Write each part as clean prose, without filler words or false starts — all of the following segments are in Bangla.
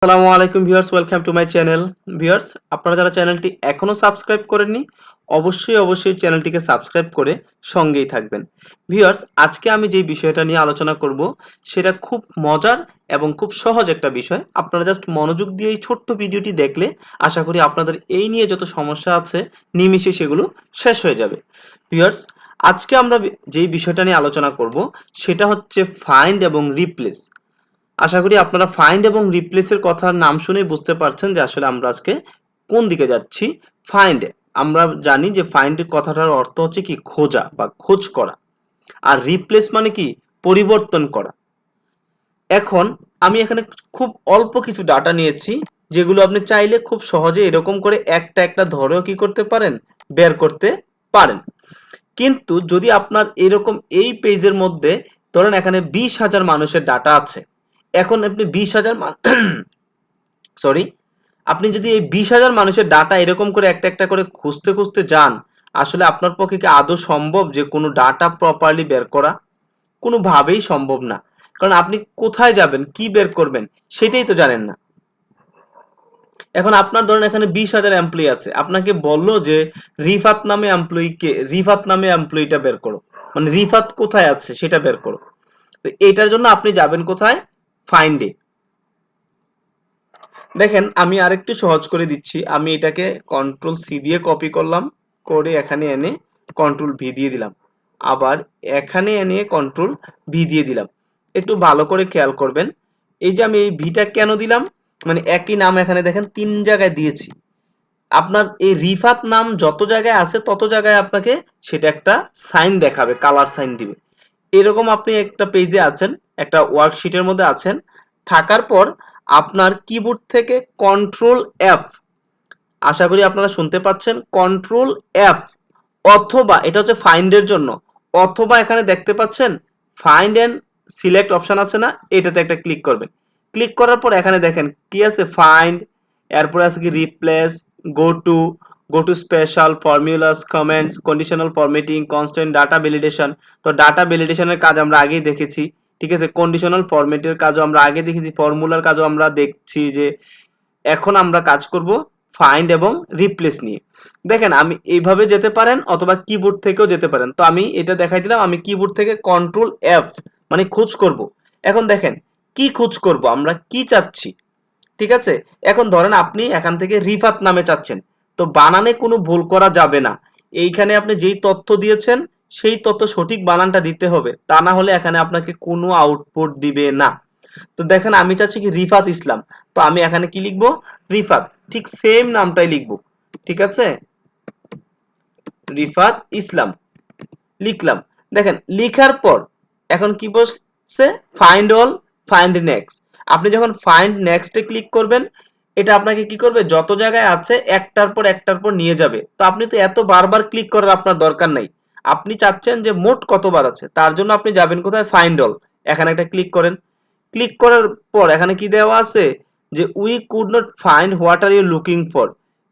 আসসালামু আলাইকুম viewers, welcome to my channel. Viewers, আপনারা যারা চ্যানেলটি এখনও সাবস্ক্রাইব করেননি অবশ্যই চ্যানেলটিকে সাবস্ক্রাইব করে সঙ্গেই থাকবেন। ভিউয়ার্স, আজকে আমি যেই বিষয়টা নিয়ে আলোচনা করব সেটা খুব মজার এবং খুব সহজ একটা বিষয়। আপনারা জাস্ট মনোযোগ দিয়ে এই ছোট্ট ভিডিওটি দেখলে আশা করি আপনাদের এই নিয়ে যত সমস্যা আছে নিমিষে সেগুলো শেষ হয়ে যাবে। ভিউয়ার্স, আজকে আমরা যেই বিষয়টা নিয়ে আলোচনা করব সেটা হচ্ছে ফাইন্ড এবং রিপ্লেস। আশা করি আপনারা ফাইন্ড এবং রিপ্লেসের কথার নাম শুনেই বুঝতে পারছেন যে আসলে আমরা আজকে কোন দিকে যাচ্ছি। ফাইন্ড, আমরা জানি যে ফাইন্ডের কথাটার অর্থ হচ্ছে কি খোঁজা বা খোঁজ করা, আর রিপ্লেস মানে কি পরিবর্তন করা। এখন আমি এখানে খুব অল্প কিছু ডাটা নিয়েছি যেগুলো আপনি চাইলে খুব সহজে এরকম করে একটা একটা ধরেও কি করতে পারেন, বের করতে পারেন। কিন্তু যদি আপনার এরকম এই পেজের মধ্যে ধরেন এখানে 20,000 মানুষের ডাটা আছে, এখন আপনি 20,000 সরি আপনি যদি এই 20,000 মানুষের ডাটা এরকম করে একটা একটা করে খুঁজতে খুঁজতে যান, আসলে আপনার পক্ষে কি আদৌ সম্ভব যে কোনো ডাটা প্রপারলি বের করা? কোনোভাবেই সম্ভব না। কারণ আপনি কোথায় যাবেন, কি বের করবেন সেটাই তো জানেন না। এখন আপনার ধরেন এখানে 20,000 এমপ্লয়ি আছে, আপনাকে বললো যে রিফাত নামে এমপ্লয়িটা বের করো, মানে রিফাত কোথায় আছে সেটা বের করো। তো এইটার জন্য আপনি যাবেন কোথায়? ফাইন্ডে। দেখেন আমি আরেকটু সহজ করে দিচ্ছি, আমি এটাকে কন্ট্রোল সি দিয়ে কপি করলাম, করে এখানে এনে কন্ট্রোল ভি দিয়ে দিলাম, আবার এখানে এনে কন্ট্রোল ভি দিয়ে দিলাম। একটু ভালো করে খেয়াল করবেন, এই যে আমি এই ভিটা কেন দিলাম, মানে একই নাম এখানে দেখেন 3 জায়গায় দিয়েছি। আপনার এই রিফাত নাম যত জায়গায় আছে তত জায়গায় আপনাকে সেটা একটা সাইন দেখাবে, কালার সাইন দিবে। এরকম আপনি একটা পেজে আছেন, একটা ওয়ার্কশিটের মধ্যে আছেন, থাকার পর আপনার কিবোর্ড থেকে কন্ট্রোল এফ, আশা করি আপনারা শুনতে পাচ্ছেন, কন্ট্রোল এফ, অথবা এটা হচ্ছে ফাইন্ডের জন্য, অথবা এখানে দেখতে পাচ্ছেন ফাইন্ড এন্ড সিলেক্ট অপশন আছে না, এটাতে একটা ক্লিক করবেন। ক্লিক করার পর এখানে দেখেন কি আছে, ফাইন্ড, এরপরে আছে কি replace, go to special, formulas, comments, conditional formatting, constant, data validation. তো ডাটা ভ্যালিডেশনের কাজ আমরা আগেই দেখেছি, ঠিক আছে। কন্ডিশনাল ফরম্যাটের কাজও আমরা আগে দেখেছি, ফর্মুলার কাজও আমরা দেখছি। যে এখন আমরা কাজ করব ফাইন্ড এবং রিপ্লেস নিয়ে। দেখেন আমি এইভাবে যেতে পারেন অথবা কিবোর্ড থেকেও যেতে পারেন। তো আমি এটা দেখাই দিলাম, আমি কিবোর্ড থেকে কন্ট্রোল এফ মানে খোঁজ করব। এখন দেখেন কি খোঁজ করব, আমরা কি চাচ্ছি, ঠিক আছে। এখন ধরেন আপনি এখান থেকে রিফাত নামে চাচ্ছেন, তো বানানে কোনো ভুল করা যাবে না। এইখানে আপনি যেই তথ্য দিয়েছেন সেই তথ্য সঠিক বানানটা দিতে হবে, তা না হলে এখানে আপনাকে কোনো আউটপুট দিবে না। তো দেখেন আমি চাচ্ছি কি রিফাত ইসলাম, তো আমি এখানে কি লিখবো, রিফাত, ঠিক সেম নামটাই লিখবো, ঠিক আছে, রিফাত ইসলাম লিখলাম। দেখেন লিখার পর এখন কি বলছে, ফাইন্ড অল, ফাইন্ড নেক্সট। আপনি যখন ফাইন্ড নেক্সটে ক্লিক করবেন, এটা আপনাকে কি করবে, যত জায়গায় আছে একটার পর নিয়ে যাবে। তো আপনি তো এত বারবার ক্লিক করার আপনার দরকার নাই, আপনি চাচ্ছেন যে মোট কতবার আছে, তার জন্য আপনি যাবেন কোথায়, ফাইন্ড অল, এখানে একটা ক্লিক করেন। ক্লিক করার পর এখানে কি দেওয়া আছে যে we could not find what are you looking for,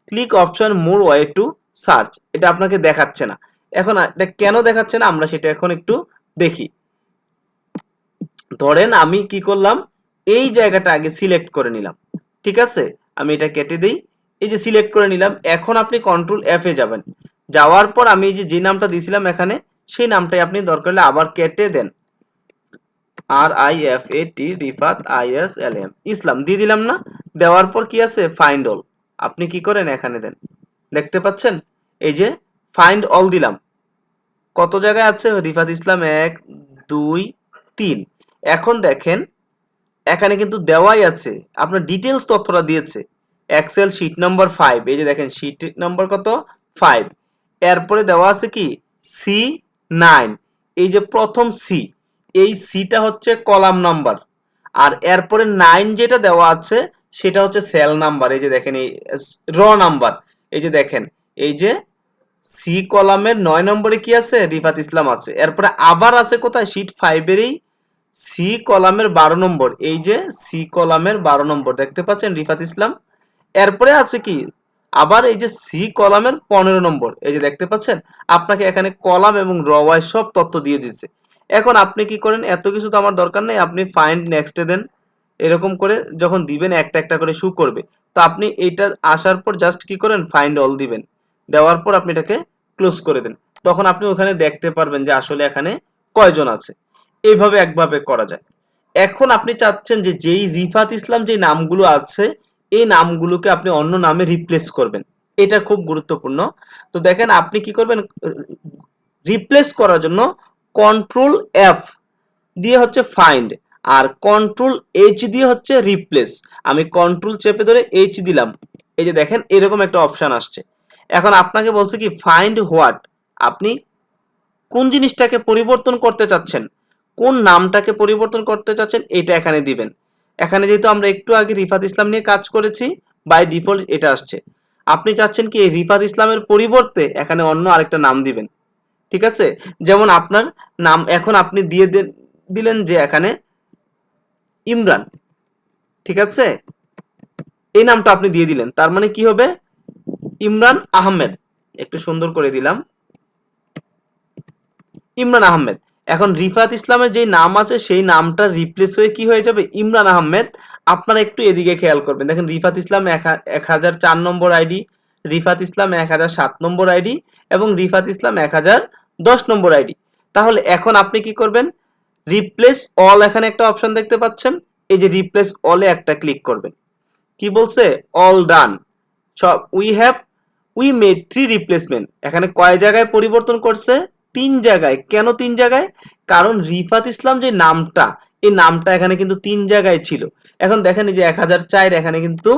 click option more way to search. এটা আপনাকে দেখাচ্ছে না। এখন এটা কেন দেখাচ্ছে না আমরা সেটা এখন একটু দেখি। ধরেন আমি কি করলাম, এই জায়গাটা আগে সিলেক্ট করে নিলাম, ঠিক আছে, আমি এটা কেটে দিই। এই যে সিলেক্ট করে নিলাম, এখন আপনি কন্ট্রোল এফ এ যাবেন, যাওয়ার পর আমি এই যে নামটা দিয়েছিলাম এখানে, সেই নামটাই আপনি দরকার হলে আবার কেটে দেন, RIFAT, রিফাত ISLM ইসলাম দিয়ে দিলাম না। দেওয়ার পর কি আছে, ফাইন্ড অল, আপনি কি করেন এখানে দেন, দেখতে পাচ্ছেন এই যে ফাইন্ড অল দিলাম, কত জায়গায় আছে রিফাত ইসলাম, 1 2 3। এখন দেখেন এখানে কিন্তু দেওয়াই আছে, আপনার ডিটেলস তথ্যটা দিয়েছে, এক্সেল শীট নাম্বার 5, এই যে দেখেন শীট নাম্বার কত, 5। এরপরে দেওয়া আছে কি C9, এই যে প্রথম সি, এই সিটা হচ্ছে কলাম নাম্বার, আর এরপরে 9 যেটা দেওয়া আছে সেটা হচ্ছে সেল নাম্বার। এই যে দেখেন এই র নাম্বার, এই যে দেখেন এই যে সি কলামের 9 নম্বরে কি আছে, রিফাত ইসলাম আছে। এরপরে আবার আছে কোথায়, শীট 5 এরই সি কলামের 12 নম্বর, এই যে সি কলামের 12 নম্বর দেখতে পাচ্ছেন রিফাত ইসলাম। এরপরে আছে কি আবার এই যে সি কলামের 15 নম্বর, এই যে দেখতে পাচ্ছেন, আপনাকে এখানে কলাম এবং র ওয়াইজ সব তথ্য দিয়ে দিচ্ছে। এখন আপনি কি করেন, এত কিছু তো আমার দরকার নেই, আপনি ফাইন্ড নেক্সটে দেন, এরকম করে যখন দিবেন একটা একটা করে শু করবে। তো আপনি এইটা আসার পর জাস্ট কি করেন, ফাইন্ড অল দিবেন, দেওয়ার পর আপনি এটাকে ক্লোজ করে দেন। তখন আপনি ওখানে দেখতে পারবেন যে আসলে এখানে কয়জন আছে। এইভাবে একভাবে করা যায়। এখন আপনি চাচ্ছেন যে যেই রিফাত ইসলাম যে নামগুলো আছে এই নামগুলোকে আপনি অন্য নামে রিপ্লেস করবেন। এটা খুব গুরুত্বপূর্ণ। তো দেখেন আপনি কি করবেন, রিপ্লেস করার জন্য কন্ট্রোল এফ দিয়ে হচ্ছে ফাইন্ড, আর কন্ট্রোল এইচ দিয়ে হচ্ছে রিপ্লেস। আমি কন্ট্রোল চেপে ধরে এইচ দিলাম, এই যে দেখেন এরকম একটা অপশন আসছে। এখন আপনাকে বলছে কি ফাইন্ড হোয়াট, আপনি কোন জিনিসটাকে পরিবর্তন করতে চাচ্ছেন, কোন নামটাকে পরিবর্তন করতে চাচ্ছেন এটা এখানে দিবেন। এখানে যেহেতু আমরা একটু আগে রিফাত ইসলাম নিয়ে কাজ করেছি, বাই ডিফল্ট এটা আসছে। আপনি চাচ্ছেন কি এই রিফাত ইসলামের পরিবর্তে এখানে অন্য আরেকটা নাম দিবেন, ঠিক আছে? যেমন আপনার নাম এখন আপনি দিয়ে দিলেন যে এখানে ইমরান, ঠিক আছে? এই নামটা আপনি দিয়ে দিলেন, তার মানে কি হবে, ইমরান আহমেদ। একটু সুন্দর করে দিলাম, ইমরান আহমেদ। এখন রিফাত ইসলামের যে নাম আছে সেই নামটা রিপ্লেস হয়ে কি হয়ে যাবে, ইমরান আহমেদ। আপনারা একটু এদিকে খেয়াল করবেন, দেখেন রিফাত ইসলাম 1004 নম্বর আইডি, রিফাত ইসলাম 1007 নম্বর আইডি এবং রিফাত ইসলাম 1010 নম্বর আইডি। তাহলে এখন আপনি কি করবেন, রিপ্লেস অল, এখানে একটা অপশন দেখতে পাচ্ছেন, এই যে রিপ্লেস অলে একটা ক্লিক করবেন। কি বলছে, অল ডান, সব উই মেড 3 রিপ্লেসমেন্ট। এখানে কয় জায়গায় পরিবর্তন করছে, 3 জায়গায়। কেন 3 জায়গায়, কারণ রিফাত ইসলাম যে নামটা, এই নামটা এখানে কিন্তু 3 জায়গায় ছিল। এখন দেখেন এই যে 1004 এখানে কিন্তু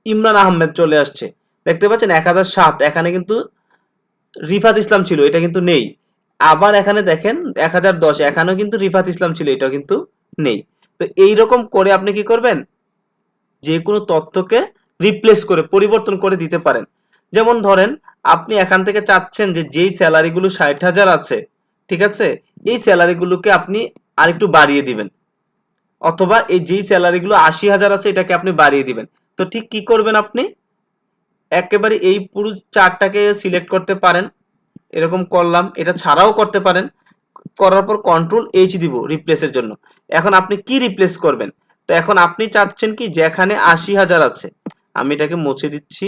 ইমরান আহমেদ চলে আসছে, দেখতে পাচ্ছেন 1007 এখানে কিন্তু রিফাত ইসলাম ছিল, এটা কিন্তু নেই। আবার এখানে দেখেন 1010 এখানেও কিন্তু রিফাত ইসলাম ছিল, এটাও কিন্তু নেই। তো এইরকম করে আপনি কি করবেন, যে কোনো তথ্যকে রিপ্লেস করে পরিবর্তন করে দিতে পারেন। যেমন ধরেন আপনি এখান থেকে চাচ্ছেন যে যেই স্যালারিগুলো 60,000 আছে, ঠিক আছে, এই স্যালারিগুলোকে আপনি আরেকটু বাড়িয়ে দিবেন, অথবা এই যেই স্যালারিগুলো 80,000 আছে এটাকে আপনি বাড়িয়ে দিবেন। তো ঠিক কি করবেন, আপনি একেবারে এই পুরো চারটাকে সিলেক্ট করতে পারেন, এরকম করলাম, এটা ছাড়াও করতে পারেন। করার পর কন্ট্রোল এইচ দিব রিপ্লেসের জন্য। এখন আপনি কি রিপ্লেস করবেন, তো এখন আপনি চাচ্ছেন কি যেখানে 80,000 আছে, আমি এটাকে মুছে দিচ্ছি,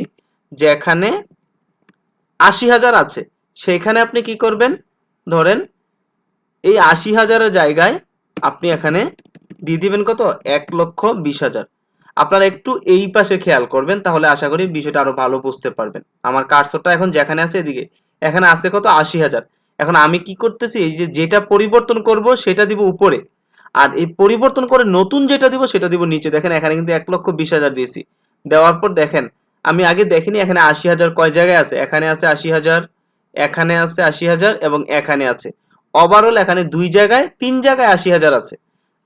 যেখানে 80,000 আছে সেখানে আপনি কি করবেন, ধরেন এই 80,000-এর জায়গায় আপনি এখানে দিয়ে দিবেন কত, 1,20,000। আপনারা একটু এই পাশে খেয়াল করবেন, তাহলে আশা করি বিষয়টা আরো ভালো বুঝতে পারবেন। আমার কার্সরটা এখন যেখানে আছে এদিকে, এখানে আছে কত, 80,000। এখন আমি কি করতেছি, এই যে যেটা পরিবর্তন করব সেটা দিব উপরে, আর এই পরিবর্তন করে নতুন যেটা দিব সেটা দিব নিচে। দেখেন এখানে কিন্তু 1,20,000 দিয়েছি, দেওয়ার পর দেখেন আমি আগে দেখিনি এখানে 80,000 কয় জায়গায় আছে, এখানে আছে 80,000, এখানে আছে 80,000 এবং এখানে আছে। ওভারঅল এখানে 2 জায়গায় 3 জায়গায় 80,000 আছে।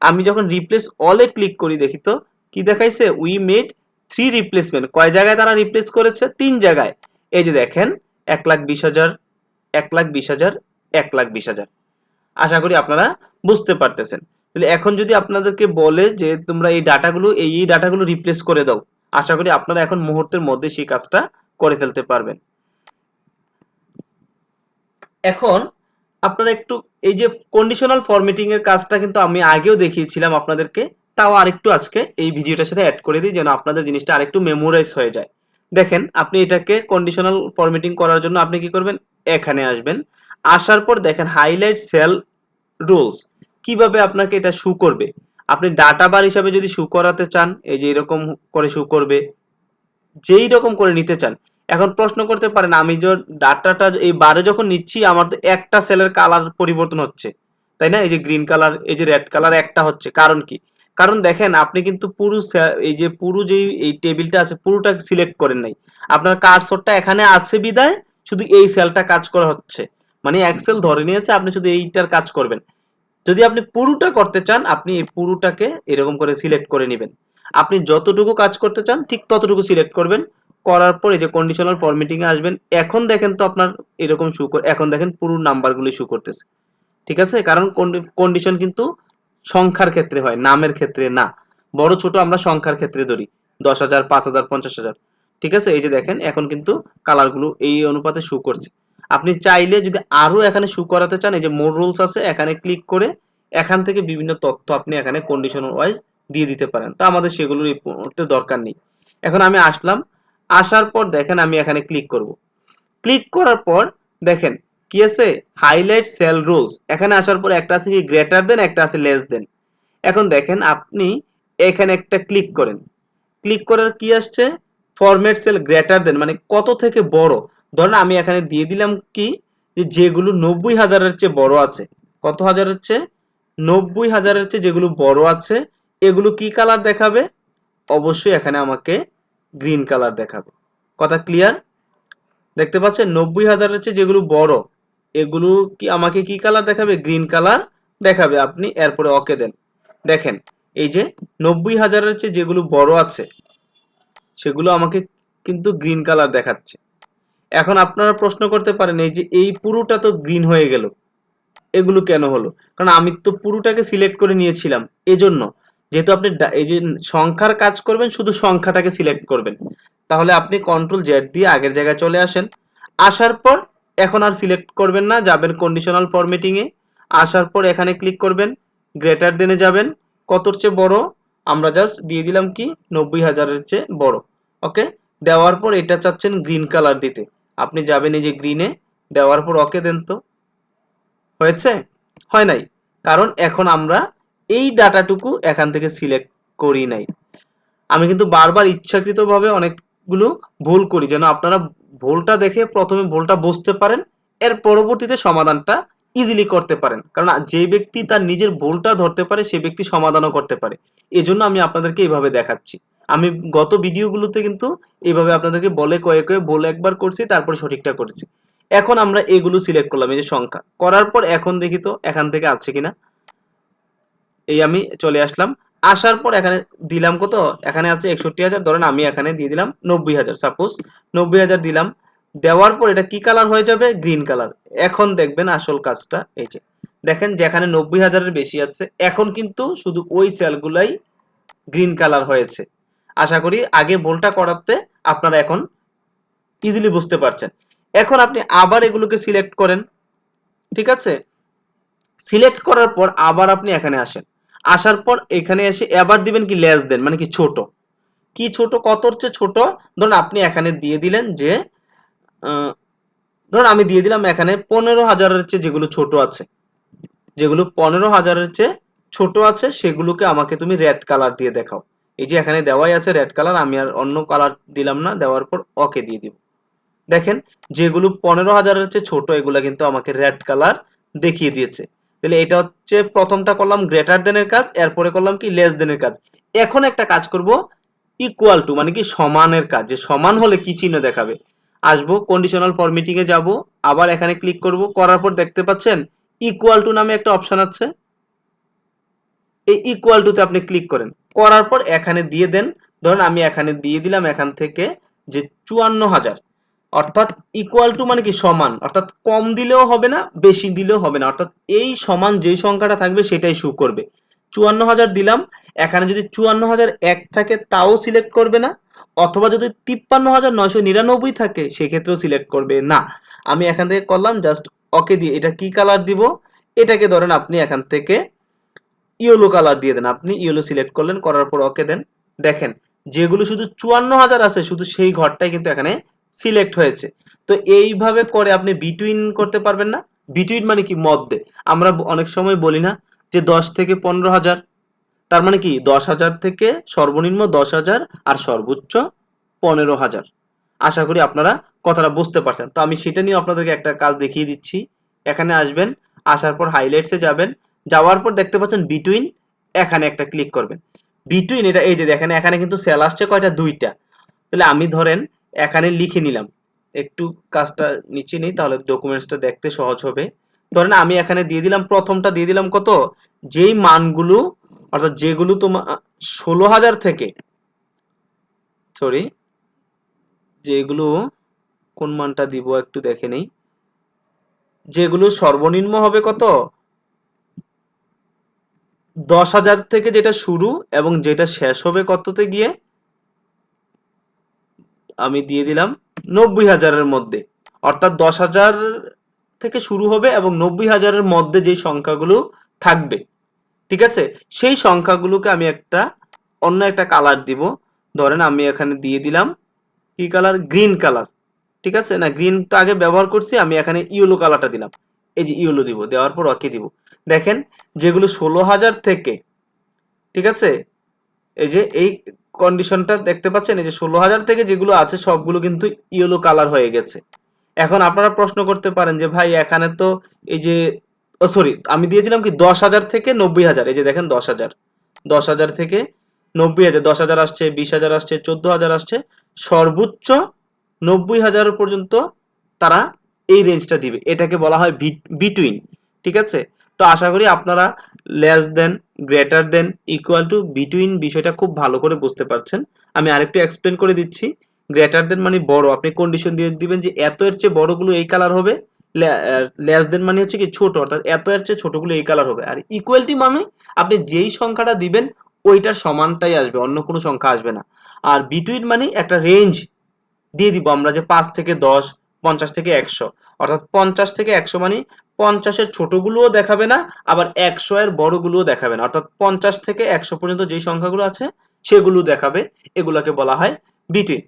আমি যখন রিপ্লেস অলে ক্লিক করি দেখি তো কি দেখাইছে, উই মেড 3 রিপ্লেসমেন্ট। কয় জায়গায় তারা রিপ্লেস করেছে, 3 জায়গায়। এই যে দেখেন 1,20,000, 1,20,000, 1,20,000। আশা করি আপনারা বুঝতে পারতেছেন। তাহলে এখন যদি আপনাদেরকে বলে যে তোমরা এই ডাটাগুলো এই ডাটাগুলো রিপ্লেস করে দাও, আশা করি আপনারা এখন মুহূর্তের মধ্যে সেই কাজটা করে ফেলতে পারবেন। এখন আপনারা একটু এই যে কন্ডিশনাল ফরম্যাটিং এর কাজটা কিন্তু আমি আগেও দেখিয়েছিলাম আপনাদেরকে, তাও আরেকটু আজকে এই ভিডিওটার সাথে অ্যাড করে দিই যেন আপনাদের জিনিসটা আরেকটু মেমোরাইজ হয়ে যায়। দেখেন আপনি এটাকে কন্ডিশনাল ফরম্যাটিং করার জন্য আপনি কি করবেন, এখানে আসবেন, আসার পর দেখেন হাইলাইট সেল রুলস, কিভাবে আপনাকে এটা শু করবে। আপনি ডাটা বার হিসাবে যদি শু করাতে চান, এই যে এরকম করে শু করবে, যেই রকম করে নিতে চান। এখন প্রশ্ন করতে পারেন আমি যে ডাটাটা এই বারে যখন নিচ্ছি আমার তো একটা সেলের কালার পরিবর্তন হচ্ছে, তাই না? এই যে গ্রিন কালার, এই যে রেড কালার একটা হচ্ছে, কারণ কি, কারণ দেখেন আপনি কিন্তু পুরো এই যে পুরো যেই এই টেবিলটা আছে পুরোটা সিলেক্ট করেন নাই, আপনার কার্সরটা এখানে আছে বিদায় শুধু এই সেলটা কাজ করা হচ্ছে, মানে এক্সেল ধরে নিয়েছে আপনি শুধু এইটার কাজ করবেন। যদি আপনি পুরোটা করতে চান আপনি এই পুরোটাকে এরকম করে সিলেক্ট করে নেবেন, আপনি যতটুকু কাজ করতে চান ঠিক ততটুকু সিলেক্ট করবেন। করার পরে যে কন্ডিশনাল ফরম্যাটিং এ আসবেন, এখন দেখেন তো আপনার এরকম শো করে, এখন দেখেন পুরো নাম্বারগুলি শো করতেছে, ঠিক আছে? কারণ কন্ডিশন কিন্তু সংখ্যার ক্ষেত্রে হয়, নামের ক্ষেত্রে না। বড় ছোট আমরা সংখ্যার ক্ষেত্রে ধরি, 10,000, 5,000, 50,000, ঠিক আছে? এই যে দেখেন এখন কিন্তু কালারগুলো এই অনুপাতে শো করছে। আপনি চাইলে যদি আরো এখানে শো করাতে চান, এই যে মোর রুলস আছে, এখানে ক্লিক করে এখান থেকে বিভিন্ন তথ্য আপনি এখানে কন্ডিশনাল ওয়াইজ দিয়ে দিতে পারেন। তো আমাদের সেগুলোর এই মুহূর্তে দরকার নেই। এখন আমি আসলাম, আসার পর দেখেন আমি এখানে ক্লিক করব। ক্লিক করার পর দেখেন কি আছে, হাইলাইট সেল রুলস। এখানে আসার পর একটা আছে কি গ্রেটার দেন, একটা আছে লেস দেন। এখন দেখেন আপনি এখানে একটা ক্লিক করেন, ক্লিক করার কি আসছে, ফরম্যাট সেল গ্রেটার দেন মানে কত থেকে বড়। ধরেন আমি এখানে দিয়ে দিলাম কি, যে যেগুলো 90,000-এর চেয়ে বড় আছে, কত হাজারের চেয়ে, 90,000-এর চেয়ে যেগুলো বড় আছে, এগুলো কি কালার দেখাবে, অবশ্যই এখানে আমাকে গ্রিন কালার দেখাবে। কথা ক্লিয়ার? দেখতে পাচ্ছেন 90,000-এর চেয়ে যেগুলো বড়, এগুলো কি আমাকে কি কালার দেখাবে, গ্রিন কালার দেখাবে। আপনি এরপরে ওকে দেন। দেখেন এই যে 90,000-এর চেয়ে যেগুলো বড় আছে সেগুলো আমাকে কিন্তু গ্রিন কালার দেখাচ্ছে। এখন আপনারা প্রশ্ন করতে পারেন, এই যে এই পুরোটা তো গ্রিন হয়ে গেল, এগুলো কেন হলো? কারণ আমি তো পুরোটাকে সিলেক্ট করে নিয়েছিলাম, এজন্য। যেহেতু আপনি এই যে সংখ্যার কাজ করবেন, শুধু সংখ্যাটাকে সিলেক্ট করবেন। তাহলে আপনি কন্ট্রোল জেড দিয়ে আগের জায়গায় চলে আসেন। আসার পর এখন আর সিলেক্ট করবেন না, যাবেন কন্ডিশনাল ফরম্যাটিং এ। আসার পর এখানে ক্লিক করবেন, গ্রেটার দেনে যাবেন, কতর চেয়ে বড়, আমরা জাস্ট দিয়ে দিলাম কি 90,000-এর চেয়ে বড়। ওকে, দেওয়ার পর এটা চাচ্ছেন গ্রিন কালার দিতে, আপনি যাবেন এই যে গ্রিনে, দেওয়ার পর ওকে দেন। তো হয়েছে? হয় নাই, কারণ এখন আমরা এই ডাটাটুকু এখান থেকে সিলেক্ট করি নাই। আমি কিন্তু বারবার ইচ্ছাকৃতভাবে অনেকগুলো ভুল করি, যেন আপনারা ভুলটা দেখে প্রথমে ভুলটা বুঝতে পারেন, এর পরবর্তীতে সমাধানটা ইজিলি করতে পারেন। কারণ যে ব্যক্তি তার নিজের ভুলটা ধরতে পারে সে ব্যক্তি সমাধানও করতে পারে। এজন্য আমি আপনাদেরকে এইভাবে দেখাচ্ছি। আমি গত ভিডিওগুলোতে কিন্তু এইভাবে আপনাদেরকে বলে কয়ে কয়ে ভুল একবার করছি, তারপর সঠিকটা করেছি। এখন আমরা এগুলো সিলেক্ট করলাম, এই যে সংখ্যা করার পর এখন দেখি তো এখান থেকে আছে কিনা। এই আমি চলে আসলাম, আসার পর এখানে দিলাম কত, এখানে আছে 61,000, ধরেন আমি এখানে দিয়ে দিলাম 90,000, সাপোজ 90,000 দিলাম। দেওয়ার পর এটা কি কালার হয়ে যাবে, গ্রিন কালার। এখন দেখবেন আসল কাজটা, এই যে দেখেন যেখানে 90,000-এর বেশি আছে, এখন কিন্তু শুধু ওই সেলগুলাই গ্রিন কালার হয়েছে। আশা করি আগে ভুলটা করাতে আপনারা এখন ইজিলি বুঝতে পারছেন। এখন আপনি আবার এগুলোকে সিলেক্ট করেন, ঠিক আছে? সিলেক্ট করার পর আবার আপনি এখানে আসেন, আসার পর এখানে এসে আবার দিবেন কি লেস দেন মানে কি ছোট, কি ছোট, কতর চেয়ে ছোট। ধরুন আপনি এখানে দিয়ে দিলেন যে ধরুন আমি দিয়ে দিলাম এখানে 15,000-এর চেয়ে যেগুলো ছোট আছে, যেগুলো 15,000-এর চেয়ে ছোট আছে সেগুলোকে আমাকে তুমি রেড কালার দিয়ে দেখাও। এই যে এখানে দেওয়াই আছে রেড কালার, আমি আর অন্য কালার দিলাম না, দেওয়ার পর ওকে দিয়ে দিব। দেখেন যেগুলো 15,000-এর চেয়ে ছোট এগুলো কিন্তু আমাকে রেড কালার দেখিয়ে দিয়েছে। তাহলে এটা হচ্ছে প্রথমটা করলাম গ্রেটার দেনের কাজ, এরপরে করলাম কি লেস দেনের কাজ। এখন একটা কাজ করব, ইকুয়াল টু মানে কি সমানের কাজ, যে সমান হলে কি চিহ্ন দেখাবে। আসবো কন্ডিশনাল ফরম্যাটিং এ যাব, আবার এখানে ক্লিক করব, করার পর দেখতে পাচ্ছেন ইকুয়াল টু নামে একটা অপশন আছে, এই ইকুয়াল টুতে আপনি ক্লিক করেন, করার পর এখানে দিয়ে দেন। ধরুন আমি এখানে দিয়ে দিলাম এখান থেকে যে 54,000, অর্থাৎ ইকুয়াল টু মানে কি সমান, অর্থাৎ কম দিলেও হবে না বেশি দিলেও হবে না, অর্থাৎ এই সমান যেই সংখ্যাটা থাকবে সেটাই শো করবে। 54,000 দিলাম, এখানে যদি 54,001 থাকে তাও সিলেক্ট করবে না, অথবা যদি 53,999 থাকে সেক্ষেত্রেও সিলেক্ট করবে না। আমি এখান থেকে করলাম জাস্ট ওকে দিয়ে, এটা কি কালার দিব, এটাকে ধরেন আপনি এখান থেকে ইয়েলো কালার দিয়ে দেন, আপনি ইয়েলো সিলেক্ট করলেন, করার পর ওকে দেন। দেখেন যেগুলো শুধু 54,000 আছে শুধু সেই ঘরটাই কিন্তু এখানে সিলেক্ট হয়েছে। তো এইভাবে করে আপনি বিটুইন করতে পারবেন না। বিটুইন মানে কি মধ্যে, আমরা অনেক সময় বলি না যে 10 থেকে 15,000, তার মানে কি 10,000 থেকে সর্বনিম্ন 10,000 আর সর্বোচ্চ 15,000। আশা করি আপনারা কথাটা বুঝতে পারছেন। তো আমি সেটা নিয়ে আপনাদেরকে একটা কাজ দেখিয়ে দিচ্ছি। এখানে আসবেন, আসার পর হাইলাইটসে যাবেন, যাওয়ার পর দেখতে পাচ্ছেন বিটুইন, এখানে একটা ক্লিক করবেন। বিটুইন এটা এই যে দেখেন এখানে কিন্তু সেল আসছে কয়টা, দুইটা। তাহলে আমি ধরেন এখানে লিখে নিলাম, একটু কাজটা নিচে নেই তাহলে ডকুমেন্টসটা দেখতে সহজ হবে। ধরেন আমি এখানে দিয়ে দিলাম, প্রথমটা দিয়ে দিলাম কত, যেই মানগুলো অর্থাৎ যেগুলো তোমার 16,000 থেকে, সরি যেগুলো, কোন মানটা দিব একটু দেখে নেই, যেগুলো সর্বনিম্ন হবে কত 10,000 থেকে যেটা শুরু এবং যেটা শেষ হবে কততে গিয়ে, আমি দিয়ে দিলাম 90,000-এর মধ্যে। অর্থাৎ 10,000 থেকে শুরু হবে এবং 90,000-এর মধ্যে যে সংখ্যাগুলো থাকবে ঠিক আছে, সেই সংখ্যাগুলোকে আমি অন্য একটা কালার দিব। ধরেন আমি এখানে দিয়ে দিলাম কি কালার, গ্রিন কালার। ঠিক আছে, না গ্রিন তো আগে ব্যবহার করছি, আমি এখানে ইয়েলো কালারটা দিলাম। এই যে ইয়েলো দিব, দেওয়ার পর ওকে দিব। দেখেন যেগুলো 16,000 থেকে, ঠিক আছে, এই যে এই কন্ডিশনটা দেখতে পাচ্ছেন, এই যে 16,000 থেকে যেগুলো আছে সবগুলো কিন্তু ইয়েলো কালার হয়ে গেছে। এখন আপনারা প্রশ্ন করতে পারেন যে ভাই এখানে তো এই যে, ও সরি, আমি দিয়েছিলাম কি 10,000 থেকে 90,000। এই যে দেখেন 10,000, 10,000 থেকে 90,000, 10,000 আসছে, 20,000 আসছে, 14,000 আসছে, সর্বোচ্চ 90,000 পর্যন্ত তারা এই রেঞ্জটা দিবে। এটাকে বলা হয় বিটুইন। ঠিক আছে, তো আশা করি আপনারা less than, greater than, equal to, between বিষয়টা খুব ভালো করে বুঝতে পারছেন। আমি আরেকটু এক্সপ্লেন করে দিচ্ছি। গ্রেটার দেন মানে বড়, আপনি কন্ডিশন দিয়ে দিবেন যে এত এর চেয়ে বড়গুলো এই কালার হবে। লেস দেন মানে হচ্ছে কি ছোট, অর্থাৎ এত এর চেয়ে ছোটগুলো এই কালার হবে। আর ইকুয়ালিটি মানে আপনি যেই সংখ্যাটা দিবেন ওইটার সমানটাই আসবে, অন্য কোনো সংখ্যা আসবে না। আর বিটুইন মানে একটা রেঞ্জ দিয়ে দিব আমরা, যে 5 থেকে 10, 50 থেকে 100, অর্থাৎ 50 থেকে 100 মানে 50-এর ছোটগুলোও দেখাবে না, আবার 100 এর বড়গুলোও দেখাবে না, অর্থাৎ 50 থেকে 100 পর্যন্ত যেই সংখ্যাগুলো আছে সেগুলো দেখাবে। এগুলোকে বলা হয় বিটুইন।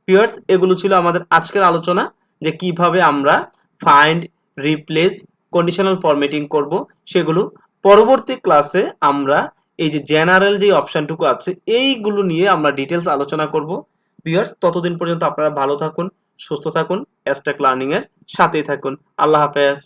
ভিউয়ার্স, এগুলো ছিল আমাদের আজকের আলোচনা, যে কিভাবে আমরা ফাইন্ড, রিপ্লেস, কন্ডিশনাল ফরম্যাটিং করব সেগুলো। পরবর্তী ক্লাসে আমরা এই যে জেনারেল যে অপশনটুকু আছে এইগুলো নিয়ে আমরা ডিটেলস আলোচনা করব। ভিউয়ার্স, ততদিন পর্যন্ত আপনারা ভালো থাকুন, সুস্থ থাকুন, sTECH লার্নিং এর সাথেই থাকুন। আল্লাহ হাফেজ।